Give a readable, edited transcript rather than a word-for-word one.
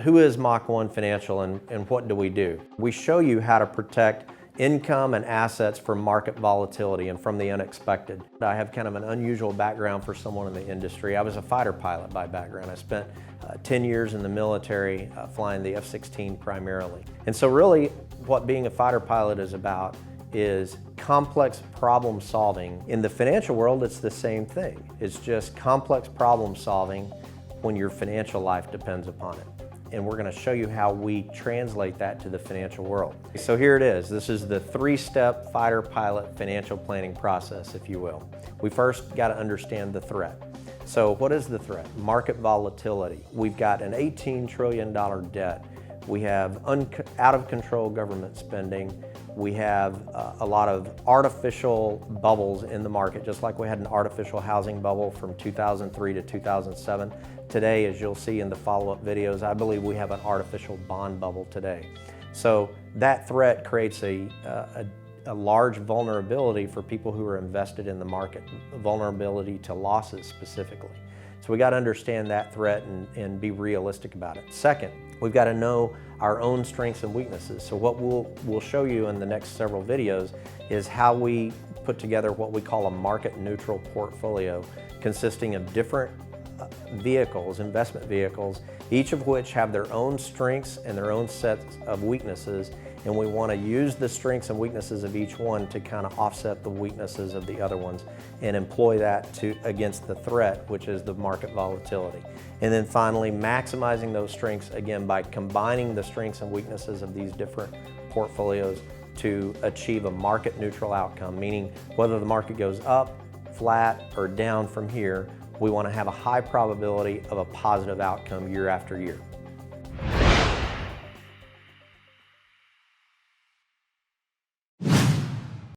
Who is Mach 1 Financial and what do we do? We show you how to protect income and assets from market volatility and from the unexpected. I have kind of an unusual background for someone in the industry. I was a fighter pilot by background. I spent 10 years in the military flying the F-16 primarily. And so really what being a fighter pilot is about is complex problem solving. In the financial world, it's the same thing. It's just complex problem solving when your financial life depends upon it. And we're going to show you how we translate that to the financial world. So here it is. This is the three-step fighter pilot financial planning process, if you will. We first got to understand the threat. So what is the threat? Market volatility. We've got an $18 trillion debt. We have out of control government spending. We have a lot of artificial bubbles in the market, just like we had an artificial housing bubble from 2003 to 2007. Today, as you'll see in the follow-up videos, I believe we have an artificial bond bubble today. So that threat creates a large vulnerability for people who are invested in the market, vulnerability to losses specifically. So we got to understand that threat and be realistic about it. Second, we've got to know our own strengths and weaknesses. So what we'll show you in the next several videos is how we put together what we call a market neutral portfolio consisting of different vehicles, investment vehicles, each of which have their own strengths and their own sets of weaknesses, and we want to use the strengths and weaknesses of each one to kind of offset the weaknesses of the other ones and employ that against the threat, which is the market volatility. And then finally, maximizing those strengths again by combining the strengths and weaknesses of these different portfolios to achieve a market neutral outcome, meaning whether the market goes up, flat, or down from here, we want to have a high probability of a positive outcome year after year.